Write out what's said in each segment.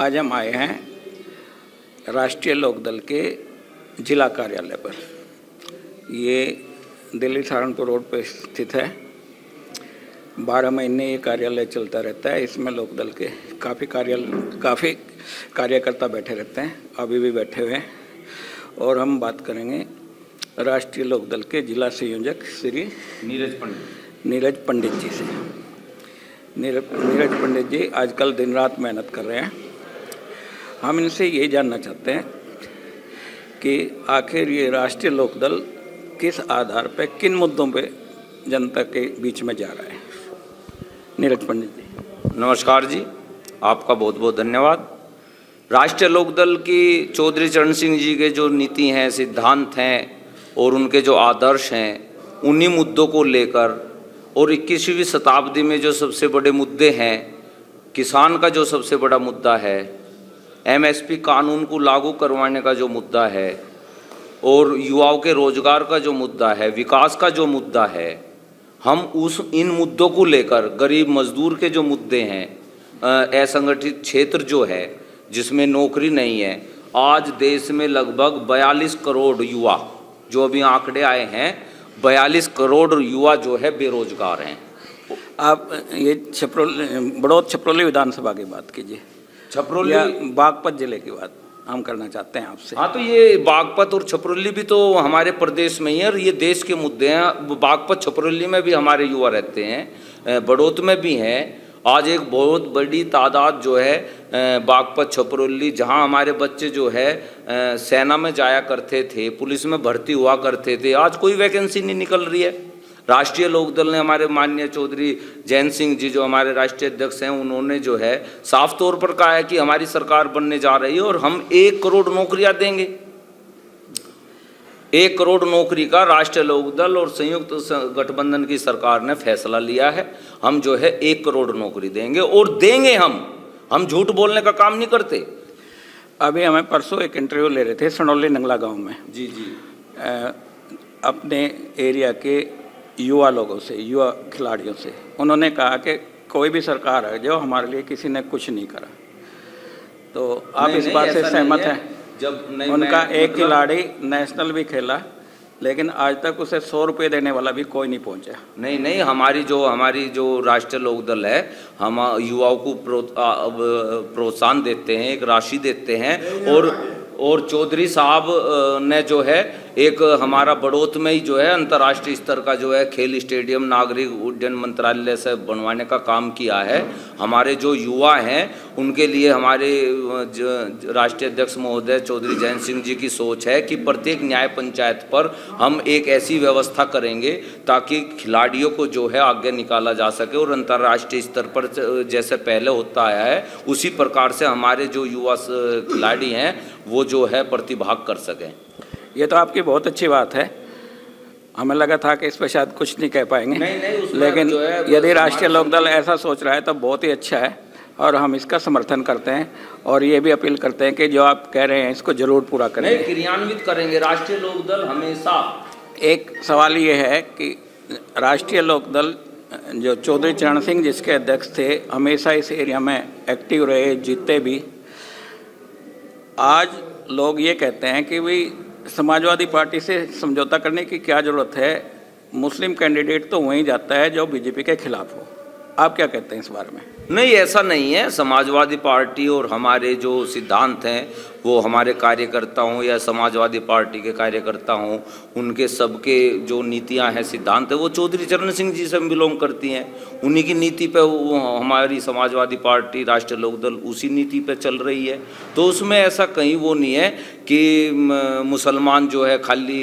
आज हम आए हैं राष्ट्रीय लोकदल के जिला कार्यालय पर। ये दिल्ली सहारनपुर रोड पर स्थित है। 12 महीने ये कार्यालय चलता रहता है। इसमें लोकदल के काफ़ी कार्यकर्ता बैठे रहते हैं, अभी भी बैठे हुए हैं। और हम बात करेंगे राष्ट्रीय लोकदल के जिला संयोजक श्री नीरज पंडित जी से। नीरज पंडित जी आजकल दिन रात मेहनत कर रहे हैं। हम इनसे ये जानना चाहते हैं कि आखिर ये राष्ट्रीय लोकदल किस आधार पर, किन मुद्दों पे जनता के बीच में जा रहा है। नीरज पंडित जी। नमस्कार जी, आपका बहुत बहुत धन्यवाद। राष्ट्रीय लोकदल की चौधरी चरण सिंह जी के जो नीति हैं, सिद्धांत हैं और उनके जो आदर्श हैं, उन्हीं मुद्दों को लेकर और 21वीं शताब्दी में जो सबसे बड़े मुद्दे हैं, किसान का जो सबसे बड़ा मुद्दा है, एमएसपी कानून को लागू करवाने का जो मुद्दा है और युवाओं के रोजगार का जो मुद्दा है, विकास का जो मुद्दा है, हम इन मुद्दों को लेकर गरीब मजदूर के जो मुद्दे हैं, असंगठित क्षेत्र जो है जिसमें नौकरी नहीं है, आज देश में लगभग 42 करोड़ युवा, जो अभी आंकड़े आए हैं, 42 करोड़ युवा जो है बेरोजगार हैं। आप ये बड़ौद छपरौली विधानसभा की बात कीजिए, छपरौली या बागपत जिले की बात हम करना चाहते हैं आपसे। हाँ, तो ये बागपत और छपरौली भी तो हमारे प्रदेश में ही है और ये देश के मुद्दे हैं। बागपत छपरौली में भी हमारे युवा रहते हैं, बड़ौत में भी हैं। आज एक बहुत बड़ी तादाद जो है बागपत छपरौली, जहाँ हमारे बच्चे जो है सेना में जाया करते थे, पुलिस में भर्ती हुआ करते थे, आज कोई वैकेंसी नहीं निकल रही है। राष्ट्रीय लोकदल ने, हमारे माननीय चौधरी जयंत सिंह जी जो हमारे राष्ट्रीय अध्यक्ष हैं, उन्होंने जो है साफ तौर पर कहा है कि हमारी सरकार बनने जा रही है और हम 1 करोड़ नौकरियां देंगे। 1 करोड़ नौकरी का राष्ट्रीय लोकदल और संयुक्त गठबंधन की सरकार ने फैसला लिया है। हम जो है 1 करोड़ नौकरी देंगे और देंगे। हम झूठ बोलने का काम नहीं करते। अभी हमें परसों एक इंटरव्यू ले रहे थे सनौली नंगला गांव में। जी जी। अपने एरिया के युवा लोगों से, युवा खिलाड़ियों से, उन्होंने कहा कि कोई भी सरकार है जो हमारे लिए किसी ने कुछ नहीं करा। तो आप इस बात से सहमत हैं? जब उनका एक खिलाड़ी नेशनल भी खेला, लेकिन आज तक उसे 100 रुपये देने वाला भी कोई नहीं पहुंचा। नहीं, हमारी जो राष्ट्रीय लोकदल है, हम युवाओं को प्रोत्साहन देते हैं, एक राशि देते हैं। और चौधरी साहब ने जो है एक हमारा बड़ौत में ही जो है अंतर्राष्ट्रीय स्तर का जो है खेल स्टेडियम नागरिक उड्डयन मंत्रालय से बनवाने का काम किया है। हमारे जो युवा हैं उनके लिए हमारे राष्ट्रीय अध्यक्ष महोदय चौधरी जयंत सिंह जी की सोच है कि प्रत्येक न्याय पंचायत पर हम एक ऐसी व्यवस्था करेंगे ताकि खिलाड़ियों को जो है आगे निकाला जा सके और अंतर्राष्ट्रीय स्तर पर जैसे पहले होता आया है उसी प्रकार से हमारे जो युवा खिलाड़ी हैं वो जो है प्रतिभाग कर सकें। ये तो आपकी बहुत अच्छी बात है। हमें लगा था कि इस पर शायद कुछ नहीं कह पाएंगे। नहीं, लेकिन यदि राष्ट्रीय लोकदल ऐसा सोच रहा है तो बहुत ही अच्छा है और हम इसका समर्थन करते हैं और ये भी अपील करते हैं कि जो आप कह रहे हैं इसको जरूर पूरा करेंगे, क्रियान्वित करेंगे। राष्ट्रीय लोकदल हमेशा। एक सवाल ये है कि राष्ट्रीय लोकदल जो चौधरी चरण सिंह जिसके अध्यक्ष थे, हमेशा इस एरिया में एक्टिव रहे, जीते भी। आज लोग ये कहते हैं कि भाई समाजवादी पार्टी से समझौता करने की क्या ज़रूरत है, मुस्लिम कैंडिडेट तो वहीं जाता है जो बीजेपी के खिलाफ हो। आप क्या कहते हैं इस बारे में? नहीं, ऐसा नहीं है। समाजवादी पार्टी और हमारे जो सिद्धांत हैं वो हमारे कार्यकर्ता हों या समाजवादी पार्टी के कार्यकर्ता हों, उनके सबके जो नीतियां हैं, सिद्धांत है, वो चौधरी चरण सिंह जी से बिलोंग करती हैं। उन्हीं की नीति पे वो हमारी समाजवादी पार्टी राष्ट्रीय लोकदल उसी नीति पे चल रही है। तो उसमें ऐसा कहीं वो नहीं है कि मुसलमान जो है खाली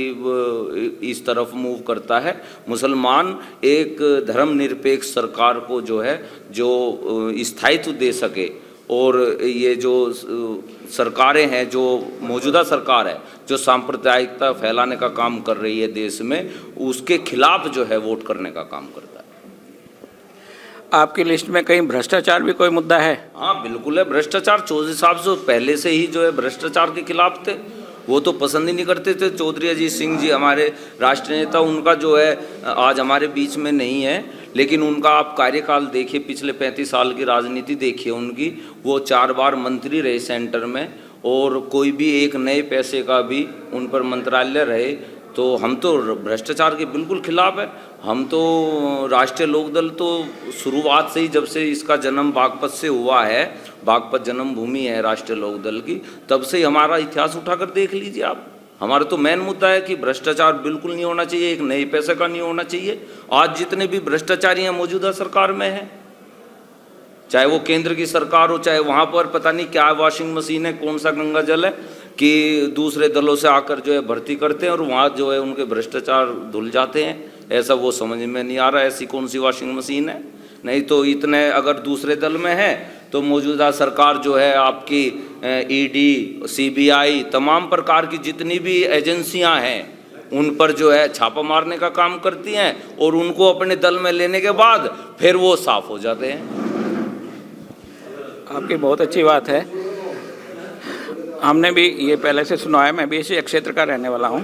इस तरफ मूव करता है। मुसलमान एक धर्मनिरपेक्ष सरकार को जो है जो स्थायित्व दे सके और ये जो सरकारें हैं, जो मौजूदा सरकार है जो सांप्रदायिकता फैलाने का काम कर रही है देश में, उसके खिलाफ जो है वोट करने का काम करता है। आपकी लिस्ट में कहीं भ्रष्टाचार भी कोई मुद्दा है? हाँ बिल्कुल है, भ्रष्टाचार। चौधरी साहब जो पहले से ही जो है भ्रष्टाचार के खिलाफ थे वो तो पसंद ही नहीं करते थे। चौधरी अजीत सिंह जी हमारे राष्ट्रीय नेता, उनका जो है आज हमारे बीच में नहीं है, लेकिन उनका आप कार्यकाल देखिए, पिछले 35 साल की राजनीति देखिए उनकी। वो 4 बार मंत्री रहे सेंटर में, और कोई भी एक नए पैसे का भी उन पर मंत्रालय रहे। तो हम तो भ्रष्टाचार के बिल्कुल खिलाफ है। हम तो राष्ट्रीय लोकदल तो शुरुआत से ही, जब से इसका जन्म बागपत से हुआ है, बागपत जन्मभूमि है राष्ट्रीय लोकदल की, तब से ही हमारा इतिहास उठाकर देख लीजिए आप। हमारा तो मेन मुद्दा है कि भ्रष्टाचार बिल्कुल नहीं होना चाहिए, एक नए पैसे का नहीं होना चाहिए। आज जितने भी भ्रष्टाचारी हैं मौजूदा सरकार में हैं, चाहे वो केंद्र की सरकार हो, चाहे वहाँ पर पता नहीं क्या वॉशिंग मशीन है, कौन सा गंगा जल है कि दूसरे दलों से आकर जो है भर्ती करते हैं और वहाँ जो है उनके भ्रष्टाचार धुल जाते हैं। ऐसा वो समझ में नहीं आ रहा ऐसी कौन सी वॉशिंग मशीन है। नहीं तो इतने अगर दूसरे दल में है तो मौजूदा सरकार जो है आपकी ईडी, सीबीआई, तमाम प्रकार की जितनी भी एजेंसियां हैं उन पर जो है छापा मारने का काम करती हैं, और उनको अपने दल में लेने के बाद फिर वो साफ हो जाते हैं। आपकी बहुत अच्छी बात है। हमने भी ये पहले से सुना है, मैं भी इसी क्षेत्र का रहने वाला हूँ,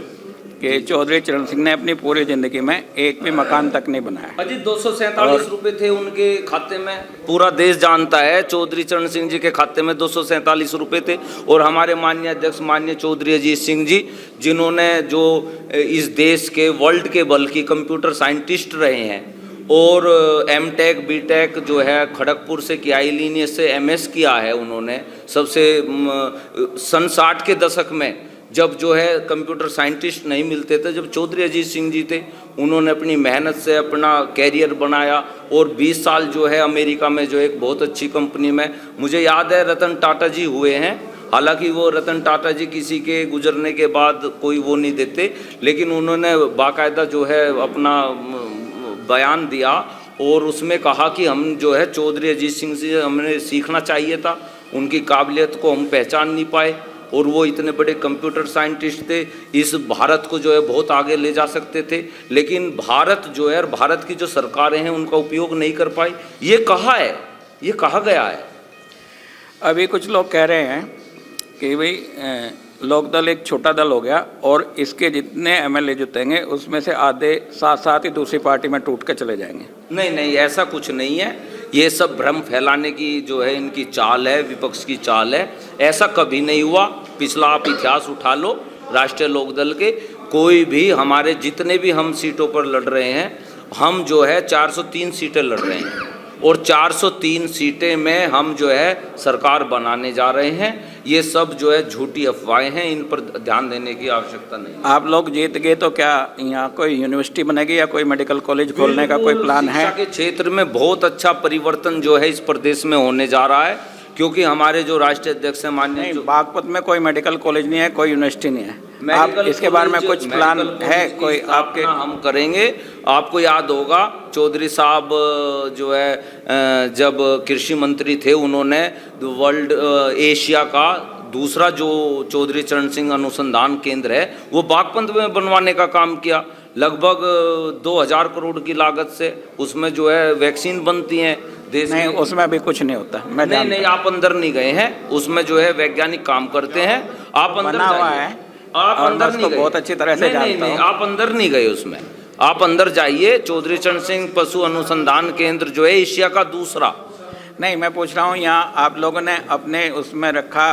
कि चौधरी चरण सिंह ने अपनी पूरी ज़िंदगी में एक भी मकान तक नहीं बनाया। अजी 247 रुपये थे उनके खाते में, पूरा देश जानता है। चौधरी चरण सिंह जी के खाते में 247 रुपये थे। और हमारे माननीय अध्यक्ष माननीय चौधरी अजीत सिंह जी, जिन्होंने जो इस देश के, वर्ल्ड के बल्कि कंप्यूटर साइंटिस्ट रहे हैं, और एमटेक बीटेक जो है खड़गपुर से किया, लीनियस से एमएस किया है उन्होंने। सबसे सन 60 के दशक में जब जो है कंप्यूटर साइंटिस्ट नहीं मिलते थे, जब चौधरी अजीत सिंह जी थे, उन्होंने अपनी मेहनत से अपना कैरियर बनाया, और 20 साल जो है अमेरिका में जो एक बहुत अच्छी कंपनी में, मुझे याद है रतन टाटा जी हुए हैं। हालांकि वो रतन टाटा जी किसी के गुजरने के बाद कोई वो नहीं देते, लेकिन उन्होंने बाकायदा जो है अपना बयान दिया और उसमें कहा कि हम जो है चौधरी अजीत सिंह से हमें सीखना चाहिए था, उनकी काबिलियत को हम पहचान नहीं पाए, और वो इतने बड़े कंप्यूटर साइंटिस्ट थे, इस भारत को जो है बहुत आगे ले जा सकते थे, लेकिन भारत जो है, भारत की जो सरकारें हैं उनका उपयोग नहीं कर पाई। ये कहा है, ये कहा गया है। अभी कुछ लोग कह रहे हैं कि भाई लोकदल एक छोटा दल हो गया और इसके जितने एमएलए जुटेंगे उसमें से आधे साथ साथ ही दूसरी पार्टी में टूट के चले जाएंगे। नहीं नहीं, ऐसा कुछ नहीं है। ये सब भ्रम फैलाने की जो है इनकी चाल है, विपक्ष की चाल है। ऐसा कभी नहीं हुआ। पिछला आप इतिहास उठा लो राष्ट्रीय लोकदल के, कोई भी हमारे जितने भी हम सीटों पर लड़ रहे हैं, हम जो है 403 सीटें लड़ रहे हैं, और 403 सीटें में हम जो है सरकार बनाने जा रहे हैं। ये सब जो है झूठी अफवाहें हैं, इन पर ध्यान देने की आवश्यकता नहीं। आप लोग जीत गए तो क्या यहाँ कोई यूनिवर्सिटी बनेगी या कोई मेडिकल कॉलेज खोलने का कोई प्लान है? शिक्षा के क्षेत्र में बहुत अच्छा परिवर्तन जो है इस प्रदेश में होने जा रहा है, क्योंकि हमारे जो राष्ट्रीय अध्यक्ष हैं माननीय, बागपत में कोई मेडिकल कॉलेज नहीं है, कोई यूनिवर्सिटी नहीं है। आप इसके बारे में कुछ प्लान है कोई आपके? हम करेंगे। आपको याद होगा चौधरी साहब जो है जब कृषि मंत्री थे, उन्होंने वर्ल्ड एशिया का दूसरा जो चौधरी चरण सिंह अनुसंधान केंद्र है वो बागपत में बनवाने का काम किया। लगभग 2000 करोड़ की लागत से उसमें जो है वैक्सीन बनती हैं देश में। उसमें अभी कुछ नहीं होता। मैं नहीं, आप अंदर नहीं गए हैं। उसमें जो है वैज्ञानिक काम करते हैं। आप अंदर जाइए। आप अंदर नहीं गए। बहुत अच्छी तरह से जानता हूं। आप अंदर नहीं गए उसमें। आप अंदर जाइए। चौधरी चरण सिंह पशु अनुसंधान केंद्र जो है एशिया का दूसरा। नहीं, मैं पूछ रहा हूँ यहाँ आप लोगों ने अपने उसमें रखा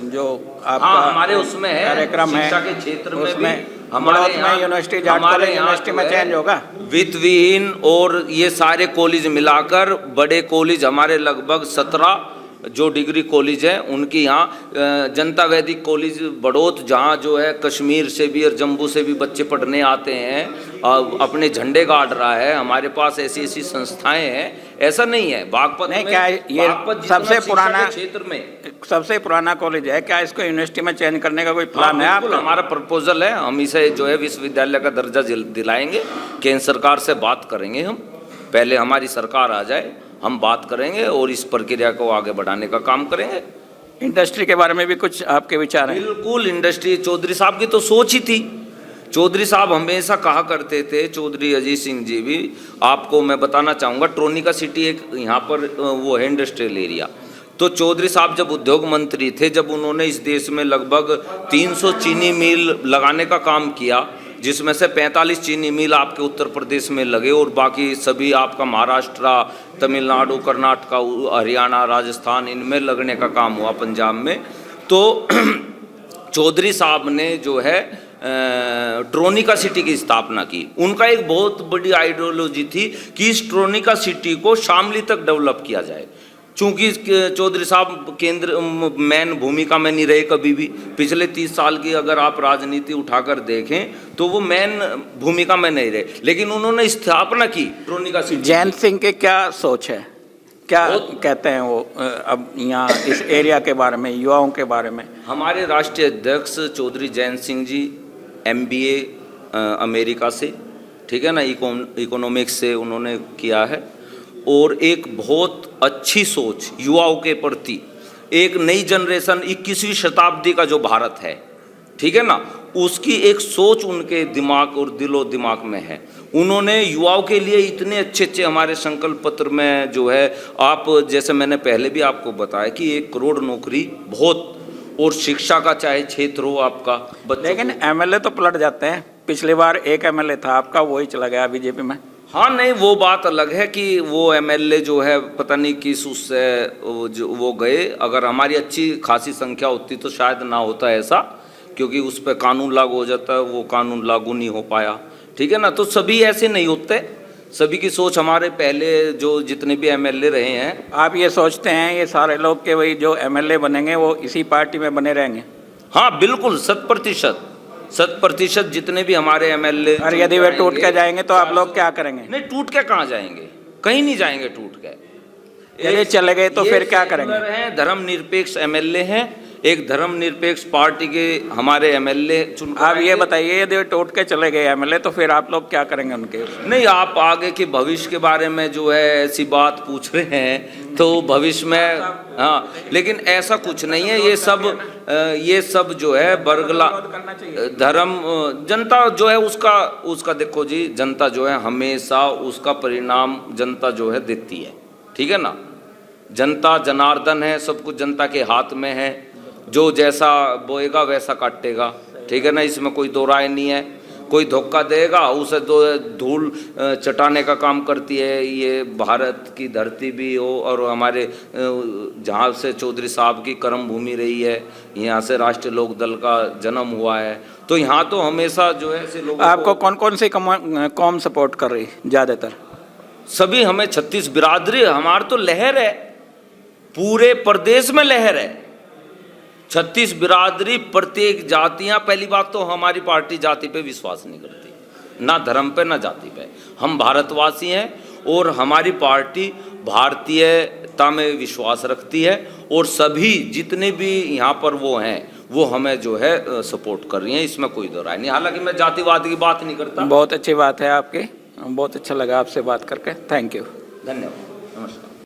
जो आपका हमारे उसमें है कार्यक्रम है, शिक्षा के क्षेत्र में भी हमारे यहाँ यूनिवर्सिटी यूनिवर्सिटी में चेंज होगा वित्त विहीन, और ये सारे कॉलेज मिलाकर बड़े कॉलेज हमारे लगभग 17 जो डिग्री कॉलेज है उनकी यहाँ जनता वैदिक कॉलेज बड़ौत, जहाँ जो है कश्मीर से भी और जम्मू से भी बच्चे पढ़ने आते हैं, अपने झंडे गाड़ रहा है। हमारे पास ऐसी ऐसी संस्थाएं हैं। ऐसा नहीं है बागपत नहीं में, क्या ये सबसे पुराना क्षेत्र में सबसे पुराना कॉलेज है, क्या इसको यूनिवर्सिटी में चेंज करने का कोई प्लान है आपका? हमारा प्रपोजल है, हम इसे जो है विश्वविद्यालय का दर्जा दिलाएंगे। केंद्र सरकार से बात करेंगे हम, पहले हमारी सरकार आ जाए, हम बात करेंगे और इस प्रक्रिया को आगे बढ़ाने का काम करेंगे। इंडस्ट्री के बारे में भी कुछ आपके विचार हैं? बिल्कुल, इंडस्ट्री चौधरी साहब की तो सोच ही थी। चौधरी साहब हमेशा कहा करते थे, चौधरी अजीत सिंह जी भी, आपको मैं बताना चाहूँगा, ट्रोनिका सिटी एक यहाँ पर वो है इंडस्ट्रियल एरिया। तो चौधरी साहब जब उद्योग मंत्री थे, जब उन्होंने इस देश में लगभग 300 चीनी मिल लगाने का काम किया, जिसमें से 45 चीनी मिल आपके उत्तर प्रदेश में लगे और बाकी सभी आपका महाराष्ट्र, तमिलनाडु, कर्नाटक, हरियाणा, राजस्थान इनमें लगने का काम हुआ, पंजाब में। तो चौधरी साहब ने जो है ट्रोनिका सिटी की स्थापना की। उनका एक बहुत बड़ी आइडियोलॉजी थी कि इस ट्रोनिका सिटी को शामली तक डेवलप किया जाए। चूंकि चौधरी साहब केंद्र मैन भूमिका में नहीं रहे कभी भी, पिछले 30 साल की अगर आप राजनीति उठाकर देखें तो वो मैन भूमिका में नहीं रहे, लेकिन उन्होंने स्थापना की ट्रोनिका सिटी। जैन सिंह के क्या सोच है, क्या कहते हैं वो अब यहाँ इस एरिया के बारे में, युवाओं के बारे में? हमारे राष्ट्रीय अध्यक्ष चौधरी जैन सिंह जी MBA अमेरिका से, ठीक है ना, इकोनॉमिक्स से उन्होंने किया है, और एक बहुत अच्छी सोच युवाओं के प्रति, एक नई जनरेशन 21वीं शताब्दी का जो भारत है, ठीक है ना, उसकी एक सोच उनके दिमाग और दिलो दिमाग में है। उन्होंने युवाओं के लिए इतने अच्छे अच्छे हमारे संकल्प पत्र में जो है, आप जैसे मैंने पहले भी आपको बताया कि 1 करोड़ नौकरी बहुत, और शिक्षा का चाहे क्षेत्र हो आपका, लेकिन MLA तो पलट जाते हैं। पिछली बार एक MLA था आपका, वही चला गया बीजेपी में। हाँ नहीं, वो बात अलग है कि वो MLA जो है पता नहीं किस उससे वो गए। अगर हमारी अच्छी खासी संख्या होती तो शायद ना होता ऐसा, क्योंकि उस पर कानून लागू हो जाता है, वो कानून लागू नहीं हो पाया, ठीक है ना। तो सभी ऐसे नहीं होते, सभी की सोच, हमारे पहले जो जितने भी MLA रहे हैं। आप ये सोचते हैं ये सारे लोग के वही जो MLA बनेंगे वो इसी पार्टी में बने रहेंगे? हाँ बिल्कुल, 100% जितने भी हमारे MLA। और यदि वे टूट के जाएंगे तो आप लोग क्या करेंगे? नहीं, टूट के कहाँ जाएंगे, कहीं नहीं जाएंगे टूट के। यदि चले गए तो फिर क्या करेंगे? धर्मनिरपेक्ष MLA हैं, एक धर्मनिरपेक्ष पार्टी के हमारे MLA चुन। आप ये बताइए, यदि टूट के चले गए MLA तो फिर आप लोग क्या करेंगे उनके? नहीं, आप आगे के भविष्य के बारे में जो है ऐसी बात पूछ रहे हैं, तो भविष्य में, हाँ, लेकिन ऐसा कुछ नहीं है। ये सब जो है बरगला धर्म, जनता जो है उसका देखो जी, जनता जो है हमेशा उसका परिणाम जनता जो है देती है, ठीक है ना। जनता जनार्दन है, सब कुछ जनता के हाथ में है, जो जैसा बोएगा वैसा काटेगा, ठीक है ना, इसमें कोई दो राय नहीं है। कोई धोखा देगा उसे तो धूल चटाने का काम करती है ये भारत की धरती भी हो, और हमारे जहाँ से चौधरी साहब की कर्म भूमि रही है, यहाँ से राष्ट्रीय लोक दल का जन्म हुआ है, तो यहाँ तो हमेशा जो है ऐसे लोग। आपको कौन कौन सी कौम सपोर्ट कर रही ज़्यादातर? सभी, हमें 36 बिरादरी, हमारी तो लहर है, पूरे प्रदेश में लहर है। 36 बिरादरी, प्रत्येक जातियां। पहली बात तो हमारी पार्टी जाति पे विश्वास नहीं करती, ना धर्म पे ना जाति पे। हम भारतवासी हैं और हमारी पार्टी भारतीयता में विश्वास रखती है, और सभी जितने भी यहाँ पर वो हैं वो हमें जो है सपोर्ट कर रही हैं, इसमें कोई दो राय नहीं। हालांकि मैं जातिवाद की बात नहीं करता। बहुत अच्छी बात है आपकी, बहुत अच्छा लगा आपसे बात करके। थैंक यू, धन्यवाद।